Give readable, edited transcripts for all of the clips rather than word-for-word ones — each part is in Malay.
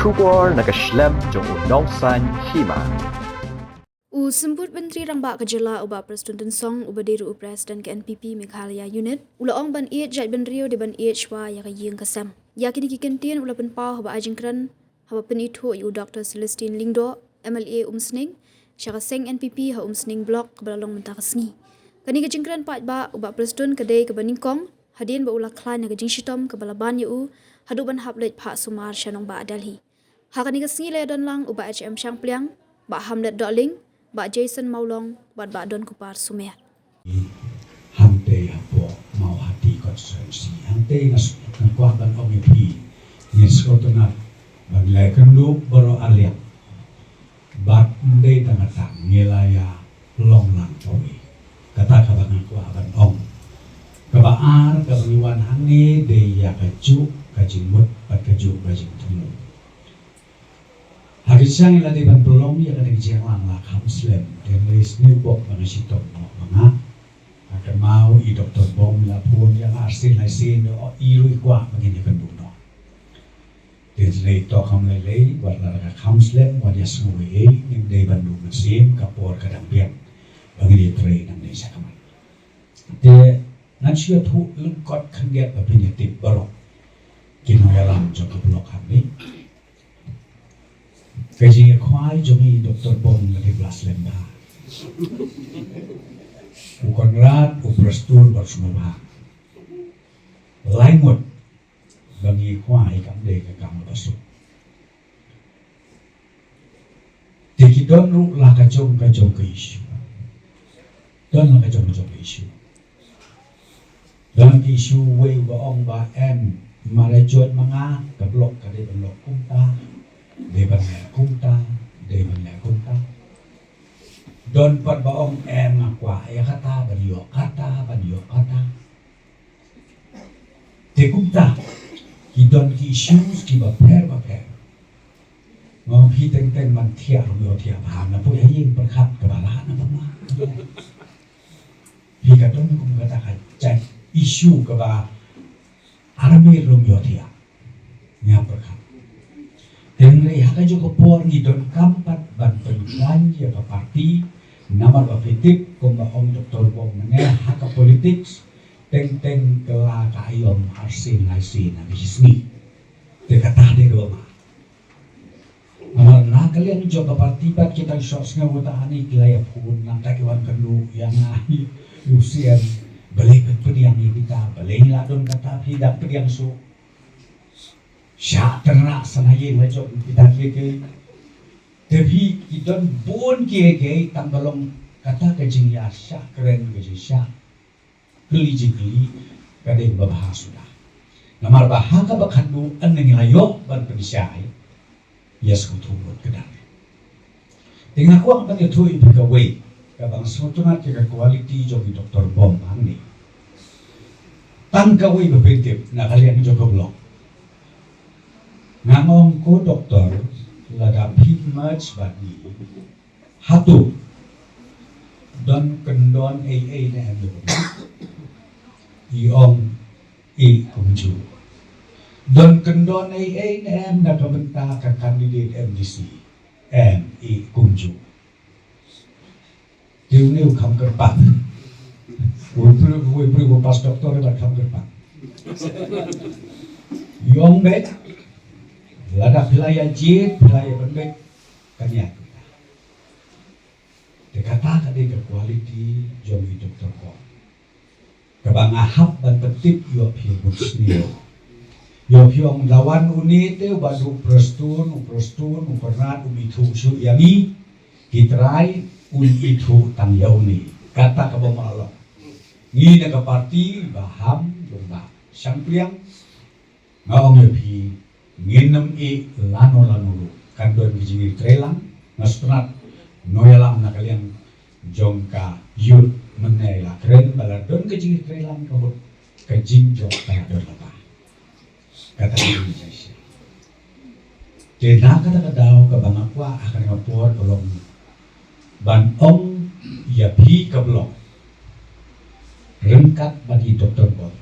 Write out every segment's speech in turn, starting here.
Shubor nakaslem jong unongsan hima. Semput Menteri Rambak Kejala Uba Presiden Song Uba Diru Presiden KNPP Meghalaya Unit Ulaong ban iet jait ban rio de ban iet shwa ya kayeng kasam. Ya kini kikentin ula ban pau haba ajengkran haba penitho yu Dr. Celestine Lingdo MLA Umsning Syara Seng NPP ha Umsning Blok kebalalong mentah kesngi. Kani kejengkran pat ba Uba Presiden kedai ke Baningkong hadin ba ulah klan ya kejeng shitom kebalaban yu hadu ban hablet Pak Sumar Shanong ba Adalhi. Hakani kesngi le don lang Uba HM Syang Pliang ba Hamlet Doling Ba Jason Maulong, Ba Don Kupar Sumer. Hante hapo mau hati konstitusi. Hante kuah ban OMP. Niskotona ban lekendu boro aliak. Bat ndai tangatang ngilaya long lang powi. Kata kabangan kuah ban om. Kabaar kabaniwan hangi de ya kaju kajimut bat kaju kajim temu. Hagisang iladi ban belum ya kan dijang lang lah hamslem dan lis new box bang sitok mga akan mau i doktor bom la pun yang arsin hasin o iru kwa begini kan buno. Dan lei to kam lei buat lara hamslem buat ya semua yang dari Bandung mesim kapor kadang pian begini train nang desa kaman. De nansio tu lengkot kandiat penyetip barok kino yalam joko blok kami. Kajian kuai jomi doktor bom lagi belas lembah. Bukan rat uprastur bersumber. Lainmut bagi kuai kamde ke kamu basuk. Tikidon ru lah kacung ke isu. Don lah kacung ke isu. Dalam isu wei baong ba em marajot manga ke blok kade blok kumta. Deban kunta don pat baong em ngakwa ya kata banyo kata te kunta ki don ki issues ki baper ngom hi teng man thia ro thia bham na pu yin perkhat ka bala na pama hi ka don kum kata ka chai issue ka ba army ro thia nya perkhat Tenri haka juga por ngidon kampat ban penjanja ke parti namar bapitip kumba om doktor bom meneh haka politik teng kela kayom arsin laisin abisni dekatah de Roma namar na kalian juga parti bat kita sos ngawutani kilaya pun nang takiwan kenu yang ahi usian balik pediang kita balik ladon kata hidak pediang su Syak ternak senayi macam kita kira tapi kita pun kira tambalong kata kejing ya syak keren kejing syak geli kadang berbahas sudah namar bahaka bakhandu an ngilayok ban pedisai ya sekuturut kedang dengan kuang ban itu ibu gawe kabang sutuna kira quality jogi doktor bom angni tang gawe bepintip na kalian jogo blok ngangong ko doktor lagap hikmat bagi hatu don kendon AA na endo iong kumju don kendon AA na em na kabenta ka candidate MDC kumju tiuniu kam kerpak Wipru pas doktor ba kam kerpak iong bet lada pilaya jid, pilaya pendek, kanya kita. Dekata tadi ke quality jomi doktor ko. Kabang ahap dan petip yo piyong sniyo. Yo piyong lawan unit badu prestun, uperat, umitu su yami, kitrai itu tang yauni. Kata kabamalo. Ngina ke parti baham domba. Sangpliang ngaong yo pi nginem lano kandon bijingi trelang nastunat noyalam na kalian jongka yud menela keren baladon kejingi trelang kabut kejing jok baladon apa kata Indonesia kata daw kabangakwa akan ngapur kolong ban om ya pi kablok rengkat bagi dokter bot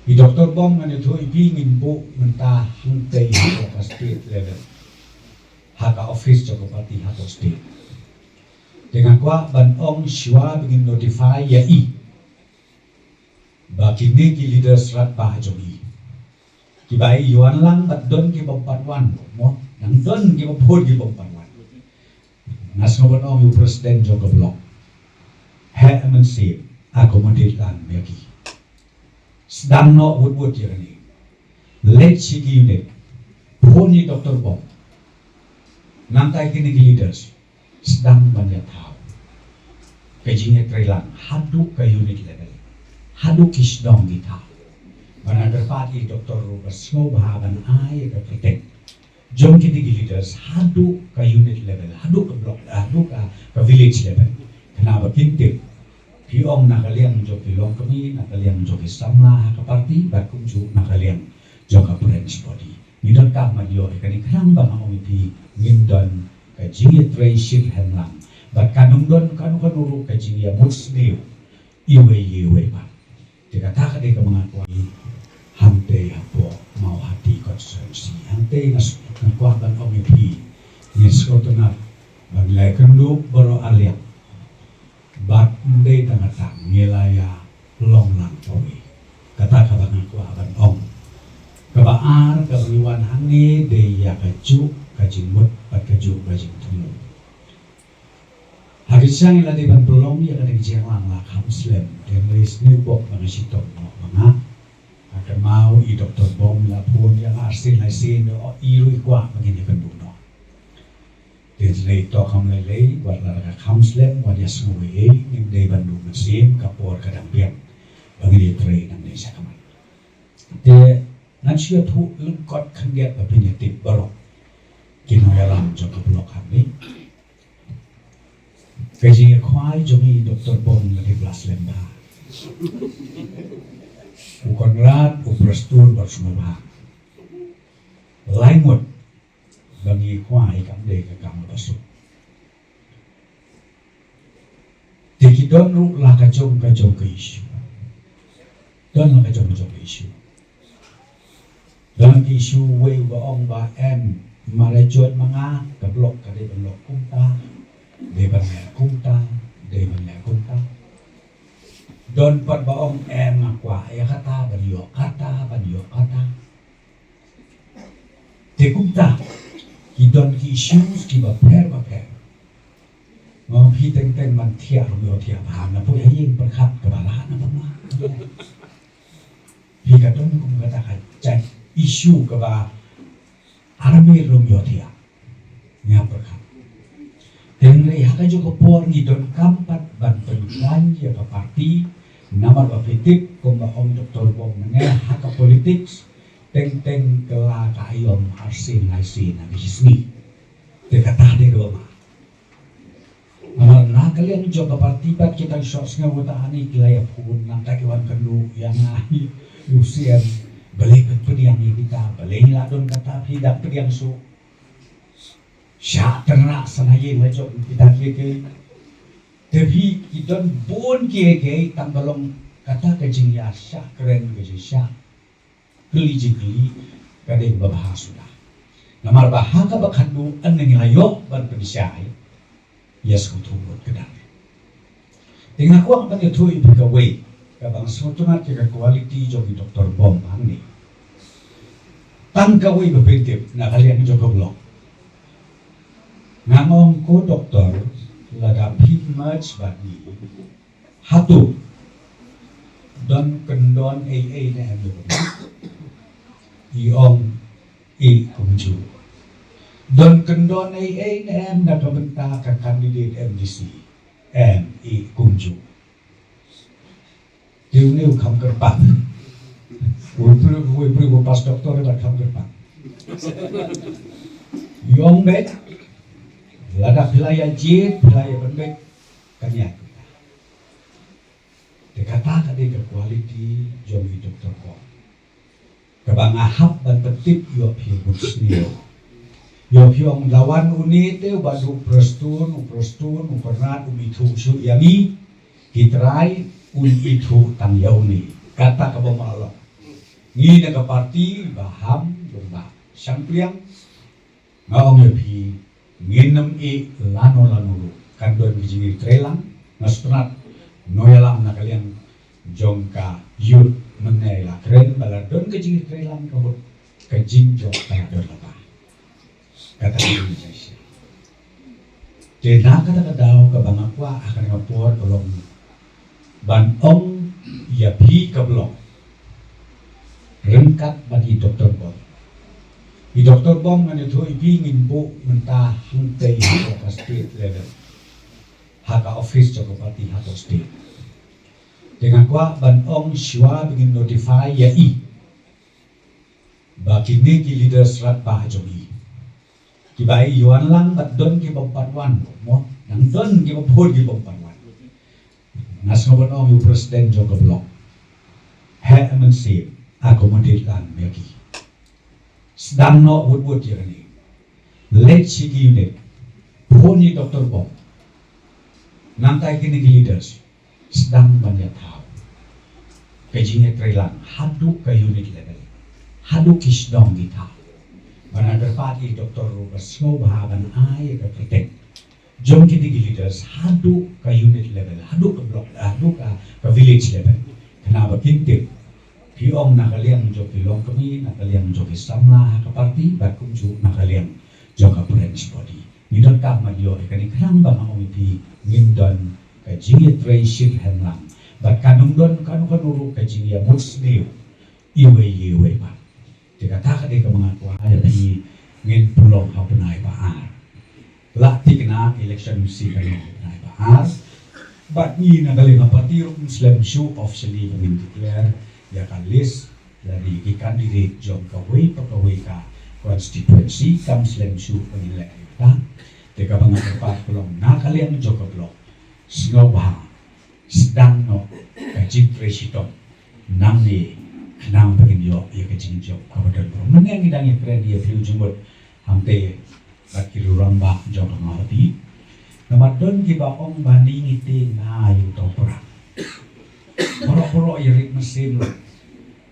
I Dr. Bom ngani thu ipi ngin bu menta hangtei ka state level. Haka office joko parti haka state. Dengan kuat ban ong siwa begin notify ya i. Baki ni ki leaders rat ba jogi. Ki bai yuan lang bat don ki bompat wan mo nang don ki bopod ki bompat wan. Nas ngoban ong yu presiden joko blok. He amansi accommodate lan meki. Sedang no wood ya ni. Let sigi unit. Poni Dr. Bom. Nantai kini ki leaders. Sedang banyak tahu. Kajinya Thailand haduk ke unit level. Haduk kisdong kita. Mana terpati Dr. Basno bahaban ai ke kritik. Jom kita leaders haduk ke unit level, haduk ke blok, haduk ke village level. Kenapa kintip? Piong nakaliang jo pilong kami, nakaliang jo kisamla ke parti, bakum jo nakaliang jo ke branch body. Nidon kah madio ikani kerang bang omipi ngindon kajinya tracing henlang. Bat kanung don kanuru kajinya musliu iwe pa. Jika tak ada kemengakui hantai apa mau hati konstitusi hantai nas kuat dan omipi ni skotuna baglai kendu boro aliak bat ndai tangata ngilaya long lang poi kata kabangan kuaban ong kabaar kabriwan hangi de ya kaju kajimut bat kaju kajim tunu hari siang ila di ban belum ya kada kijang lang la kamslem den lis ni bok mangasitong mga akan mau i Dr. Bom la pun yang arsin hasin o iru kwa begini kan buno den lei to kam lei war la ka kamslem war ya sngwe nim dei bandung mesim kapor kadang pian begini train nang desa kamai te nansia thu lengkot khandiat ba penyetip barok kinoyalam joko blok kami kaji khwai jomi Dr. Bom lagi belas lemba ukon rat uprastur bersumah laimut bagi khwai kam de ka kam basuk tikidon ru la ka jom ke isu don la ka jom ke isu dan isu we ba ong ba em marajot manga ka blok ka de blok kumta de kumta don pat baong em ngakwa ya kata banyo kata te kumta ki don ki issues ki ba per ngom hi teng man thia ro thia bham na po yin perkhat ka bala na ba hi ka don kum kata ka chai issue ka ba army ro thia nya perkhat Tenri haka juga por ni don kampat ban penjuan ya ke parti nama bafitik kumba om Dr. Bom mene haka politik teng kela kayom arsin abisni te kata de roma amal na kalian juga parti bat kita sos ngawata ani kilaya pun nang takiwan kendu yang ahi usian balik pediang kita balik ladon kata hidak pediang su Syak ternak senaye macam kita keke tapi kita pun keke tambalong kata kejing ya syak keren kejing syak geli kadai babah sudah namar bahaka bakhandu aneng layok ban pensyai yes kutubuh kedang dengan kuang ban itu ibu kawe kabang semutunat keka quality jogi Dr. Bom angni tang kawe bepentip na kalian jogo blok ngamong ko doktor lada pitmach bagi hatu don kendon AA na endo iong kumju don kendon AA na em na kabenta ka candidate MDC kumju tiuliu kam kerpak Wipri pas doktor ba kam kerpak iong bet lada pilaya jit, pilaya pendek, kanyak kita. Dekata tadi ke quality jomi Dr. Bom. Kabang ahap dan petip yo pi busnio. Yo piong lawan unit te badu prestun, upernat umitu su yami kitrai itu tang yauni. Kata kabang Allah. Ngi na ka parti baham lumba sang priang ngaong yapi nginam lano kan doon bijingi trelang nastunat noyalang na kaliang jongka yut menela keren balar doon kajingi trelang kabut kajing jok tayo lapa kata Indonesia. Tena kata daw kabangakwa akan ngapur kolong banong yapi kablok rengkat bagi Dr. Bom. Di Dr. Bom kan itu ingin bu mentah hangtei ke state level. Haka office Jogopati haka state. Dengan kuat banong siwa ingin notify ya bagi ni ki leader serat bahajogi. Kibai yuan lang bat don ki bomparwan mo nang don ki bopod ki bomparwan. Nas ngobon yu presiden Joko Blok. He MNC akomodir lan bagi. Sedang no wood ya ni. Let sigi unit. Poni Dr. Bom. Nantai kini leaders sedang banyak tahu. Kajinya trelang haduk ke unit level. Haduk isdong kita. Mana berpati Dr. Basno bahaban ai ke protect. Jom kini leaders haduk ke unit level. Haduk ke blok. Haduk ke village level. Kenapa kintip? Piong nakaliang jo pilong kami, nakaliang jo kisamla ka parti, bakum jo nakaliang jo ka branch body. Nidon ka madyo ikani kanang ba maomipi ngindon ka jingi trayship henlang. Bat kanung don kanuru ka jingi musliu iwe ba. Jika tak ada ka mga kuaya di ngin pulong hapunay baar. Lati kena election musi kanang hapunay baar. Bat ni nakaliang parti Muslim show officially declare ya kan list dari kandidat jom kawai pegawai ka konstituensi kam Muslim show penilai kita teka banget tempat pelong nakalian Joko Blok snobah sedang no kajin presiden nang ni kenang bagin yo ya kajin jok kawadan bro menang idang keren dia view jumut hamte bakir ramba jok ngawati namadon kiba ong banding ite na yu topra Poro-poro irik mesin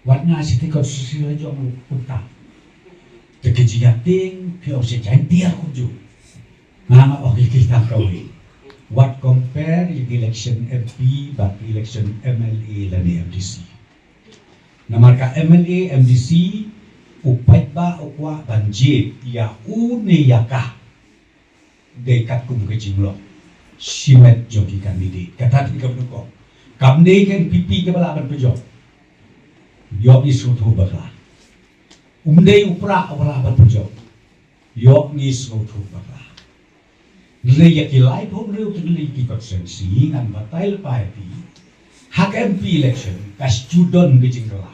warna siti konstitusi aja mau putar kekejiating pio sejain dia kuju nama oke kita kawin what compare election MP but election MLA dan MDC namarka MLA MDC upait ba ukwa banjir ya une yakah dekat kum kejimlo simet jogi kandidat kata tiga pendukung kamne kan pipi ke balaban pejo yok ni sutu bakla umdei upra balaban pejo yok ni sutu bakla le yakilai pun reu tu le ki konsensi ngan batai lepai pi hak MP election kas judon ke jingla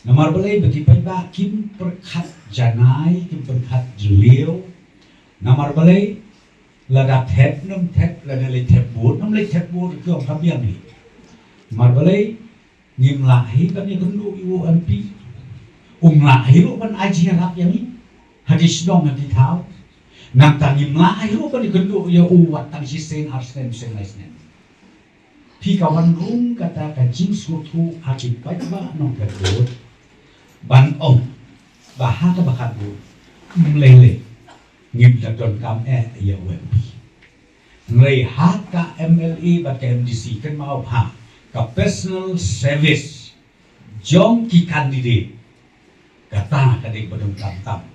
namar balai bagi paiba kim perkhat janai kim perkhat julio namar balai lada thep nam thep lada le thep bot nam le thep bot ke om kabiang ni marbalai ngim lahi kan ni kendu ibu MP lahi lu kan aji harap yang ni hadis dong nanti tahu nang tangim lahi lu kan ni kendu ya uwat tang sisen arsnen sen laisnen pi kawan rung kata kajing sutu akibat ba nong kedut ban om bahaka bakabu mlele ngim dadon kam ya UMP ngrei haka MLA bat MDC kan mau ha ka personal service jong ki kandidat kata kadek badung tam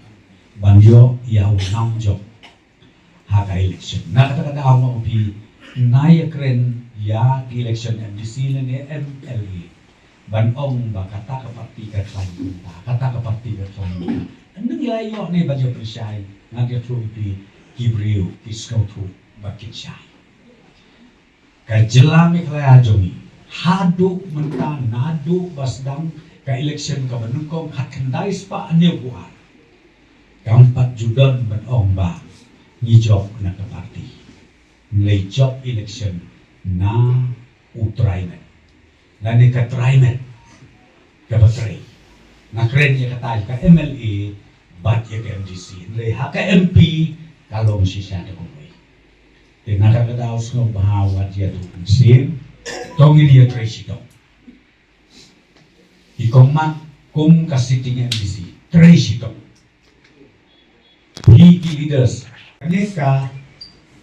banjo ya unang jong haka election na kata awang pi naya keren ya ki election MDC ni MLA ban ong ba kata ka parti ka klaim kata ka parti ka klaim andeng ilayo ni banjo persai ngadi tru pi kibriu kiskautu bakin syai ka jelami klaya jomi haduk mentah nadu basdang ke election ke menungkong hat kendai spa ane buat kampat judon benong ba ngijok na ke parti nilai job election na utraimen na ni ka traimen ke bateri na keren ya kata ka MLA bat ya ke MDC nilai haka MP kalau mesti siya ada kumpuy dan nakakadaos ng bahawat ya tu sim tongi dia tresi dong. Ikong mak kum ka sitting MBC crazy to PG leaders ini ka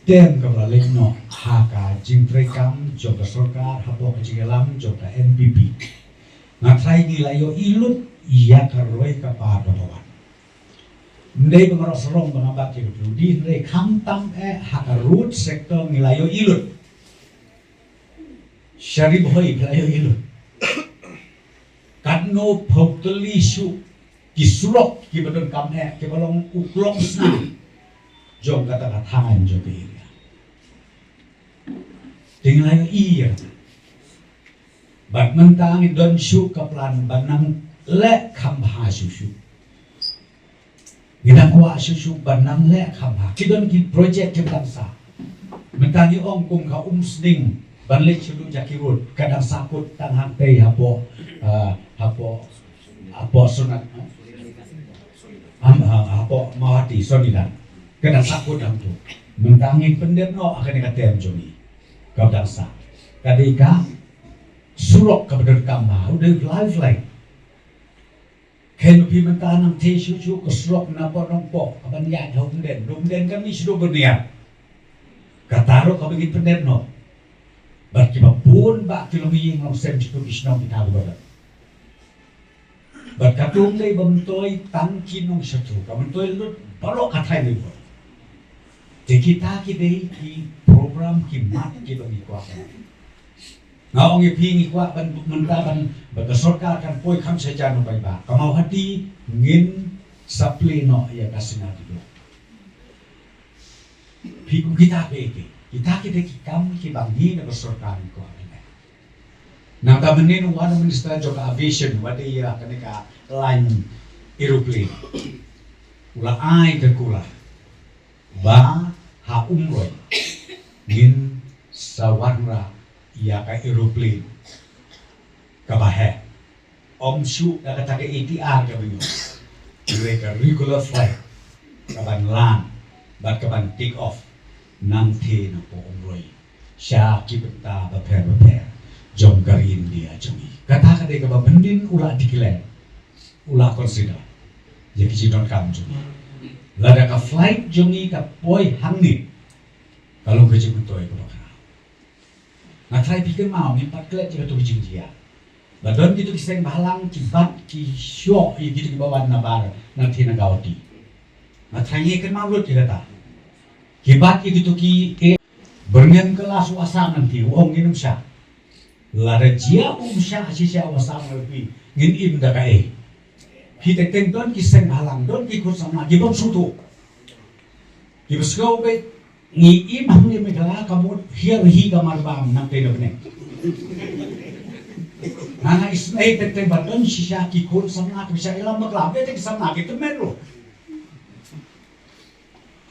tem ka balik no haka jintrekam joka sorkar hapo ka jigelam joka NPP ngatrai gilayo ilut iya karoi ka pa bawan ndai pengaruh serong pengabat ke di ndai kamtam haka root sektor gilayo ilut syarib hoi gilayo ilut kadno pokli shu kisurok ki badon kamne ki balong uklong sna jom kata tangan jo be tinggal iya bad mentang don shu kaplan banang le kambha shu shu gidang kwa shu shu banang le kambha kidon ki project ke bangsa mentang i ong kum ka sning ban le chulu jakirut kadang sakut tangan tei hapo sunat hapo mawati sonidan kadang sakut dang tu mentangin pendem no akan dikatem jomi kau dansa kadika surok kepada kamar udah live like kan pi mentanam te susu ke surok napa nompo kapan ya dumden kami sudah berniat kataro kau bikin pendem no bagi pun bak kilomi ngom sem cukup isnom kita berada berkatung dai bemtoi tangkin nong satu bemtoi lut balok katai ni bo kita dai ki program ki mat ki bagi kuasa ngau ngi pingi kwa ban mentaban bersorka kan poi kam saja no bai ba kamau hati ngin supply no ya kasina tu piku kita ki dai ki kam ki bangi na bersorka ni kwa nang tamenin wala minister joka aviation wadi ya kaneka line aeroplane ula ai ke kula ba ha umroy ngin sawarra ya ka aeroplane kabahe om shu da kata ke ATR ka binyo mereka regular flight kaban land bat kaban take off nang the na po umroy sya ki benta ba jom garin dia jomi kata kata ke bendin ula dikilai ula consider ya ki don kam jomi lada ka flight jomi ka poi hangni kalau ke jemu toy ko kana na try pikir mau ni pat klet je to bijing dia badon gitu kiseng balang ki bat ki syok i gitu ki bawan na bar na thina gauti na try ke mau lut kata ki bat ki gitu ki bernian kelas wasam nanti wong nginum sya lada jia umsha shisha wasam lebih ngin im da kai hi te teng don ki seng halang don ki kusama ki bom sutu ki besko be ngi im hang ni megala kamu hier hi kamar bam nang te bne nana ismai te te badon shisha ki kusama ki bisa ilam bakla be te sama ki te mero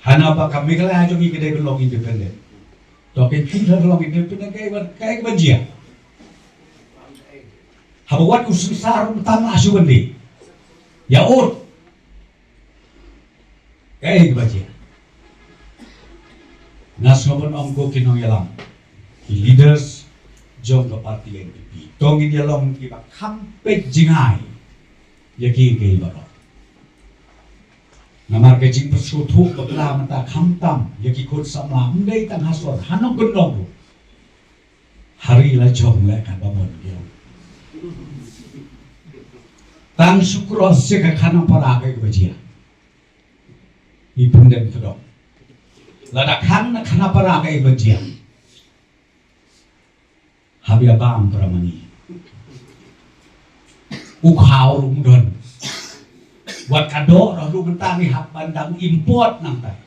hana ba kami kala ajo ki gede belong independent to ke pindah belong independent kai banjia habawat usar utama asyundi ya ur kayak baca nas ngobon ongko kinong yalam leaders jong ke parti NPP tongin yalam ki ba kampek jingai ya ki baro namar ke jing persutu bakla mata kamtam ya ki kod sama ndai tang hasor hanong gendong hari la jong le kan bamon yo tang syukro seka kana para kai bajia ibundem kedok lada kana para kai bajia habia bam pramani ukhau rumdon buat kado lalu mentani hak pandang import nang tai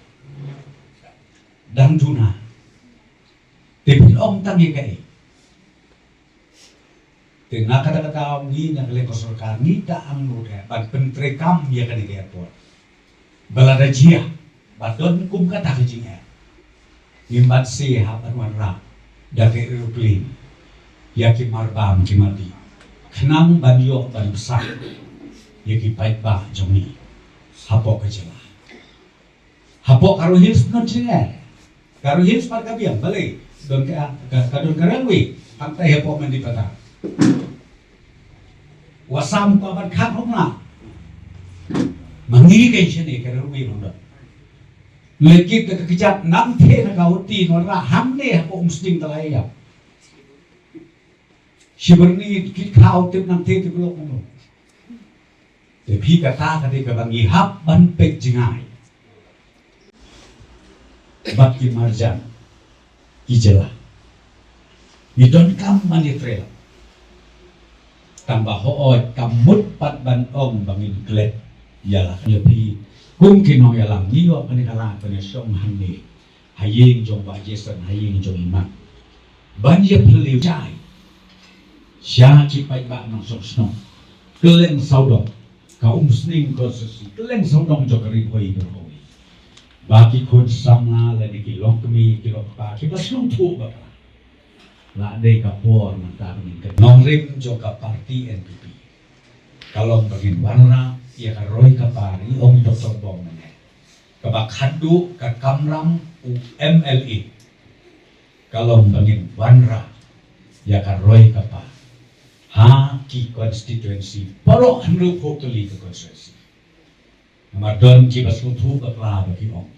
dang juna tepil om tangi kai tengah kata-kata ni nak lekor sorkar ni tak anggur ban pentre kam ya kan di airport balada jia badon kum kata kejingnya imbat si hapan ra dari aeroplane ya ki marbam ki mati kenang banyo ban besar ya ki pait ba jomi hapo kejela hapo karo hils non jinga karo hils par kabiang balik don ka kadon karangwi antai hapo mandi patah wasam ko ban khat hong na mangi ke chene ke ru bi hong da lekit ke kejat nam the na kau ti no ra ham ne ko musting ta lai ya shiberni kit khau tip nam the ti blok no te phi ka ta ka de ka bangi hap ban pek jingai bat ki marjan ijela you don't come mani trail tambah hooi kamut pat ban ong bangin klet yalah ya pi kum kinong yalang niyo pani kala pani song hanni haying jong ba jason haying jong iman ban ye phliu chai sha chi pai ba nong sok sno keleng saudong kaum sning ko susi keleng saudong jokari hoi berhoi bagi kun sama lagi kilok kami kilok pa kita selong tu bakal la de kapor mantar min ke nong rim joka parti NPP kalau bagin warna ia ka roy kapari om Dr. Bong mene ka bakhandu ka kamram MLE kalau bagin warna ia ka roy kapa ha ki constituency paro handu totally ke constituency Namadon ki basu tu bakla bagi om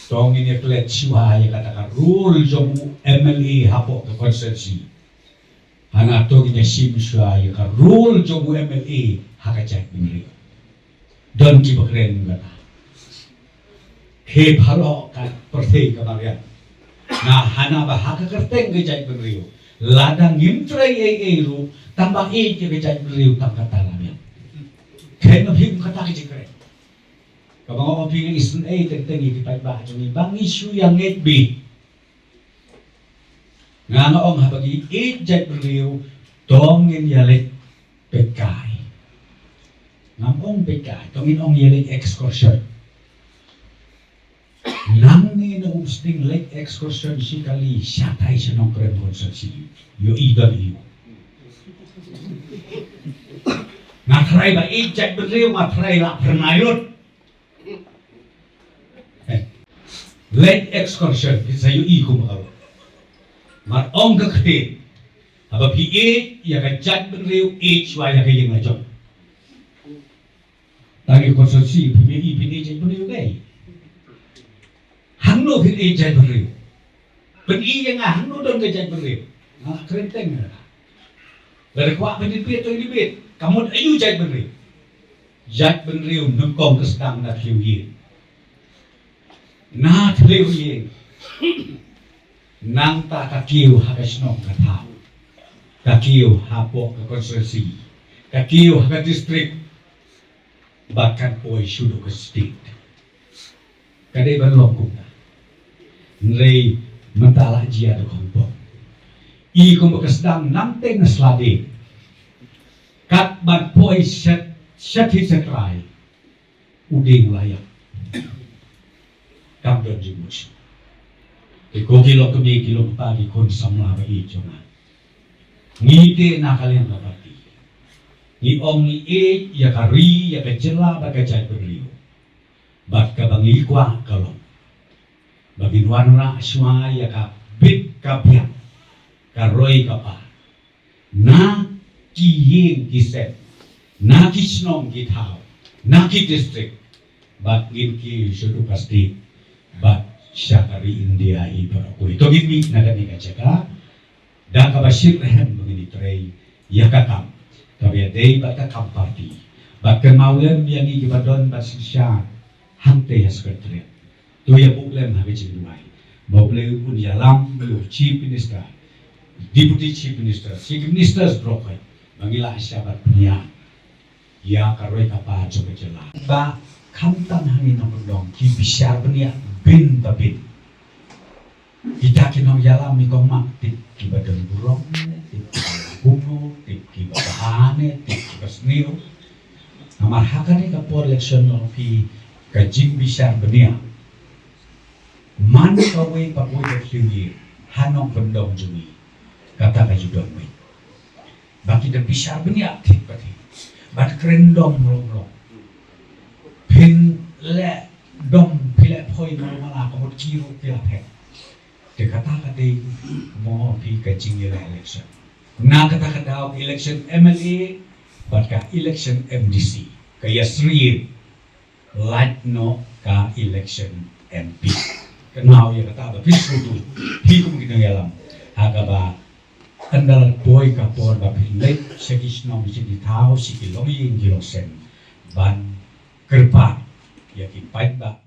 Tong ini klet siwa yang katakan rule jomu MLE hapok ke konsensi. Hana tong ini sim siwa yang rule jomu MLE hakajak binri. Don ki bakren kata. He phalo ka perthei kamarian. Na hana ba hakakerteng ke jai binri. Ladang ngimtrai ru tambah ke jai binri tam kata lamian. Kena phim kata ke jikre. Kabang opini isun tengi di pai bah jumi bang isu yang ngetbi ngana ong habagi jat beriu tongin yalek pekai ngam pekai tongin ong yalek excursion nang ni na sting lek excursion si kali syatai senong keren konsesi yo idan iyo ngatrai ba jat beriu ngatrai la pernayot late excursion kita yu iku makalo mar ong ka khe aba pi ya ka jat benriu chwa ya ka yeng la jong tagi konsorsi pi jat benriu kai hangno pi jat benriu ben yang hangno don ka jat benriu krenteng na dari kwa pi to di bit kamu ayu jat benriu nungkong kesedang na hiu na thleu ye nang ta ka kiu ha ka snong ka thau ka kiu ha po ka konstituensi ka kiu ha ka district bahkan poi sudu ka state kadai ban lokung ta nrei mentala jia do kompong I ko makasdang namteng na slade kat ban poi set setrai uding layak kamdon jimuch ko kilo kami kilo pagi kon samla ba ijo na ngite na kalian babati ni om ni ya kari ya kecela ba kajai beriu bat ka bangi kwa kalong bagin wanra aswa ya ka bit ka biak ka roi ka pa na ki yeng ki set na ki snong ki thao na ki district bat ngin ki sudu pasti bat syakari India ibarakui to gimi nagani kacaka dan kabashir rehan begini trei ya kakam tapi dei bat kakam parti bat kemaulen yang ibadon bat sisya hante ya sekretariat to ya buklem habe cindumai boble un yalam belu chief minister deputy chief ministers brokai bangila syabat punya ya karoi kapa coba jelas ba kamtan hangin nomor ki bisyar punya bin babin kita kinong yalam mi kong mak tip ki badan burong tip ki kuno tip ki bahane tip ki kasniu amar hakane ka por election no pi ka jing bisar benia man ka we pa we ka fiwi hanong bendong jumi kata ka judong we baki de bisar benia tip pati bat krendong long pin le dom pila poi mala ko kiro pila phe te kata ka de mo pi ka jing election Na kata-kata election MLA, batka election MDC. Kaya sri light no ka election MP. Kenal ya kata apa pisudu. Hikum kita ngalam. Agaba andal boy kapor ba pilek sekis nom sidi tau sikilong yin gilosen ban kerpa ya ki pait ba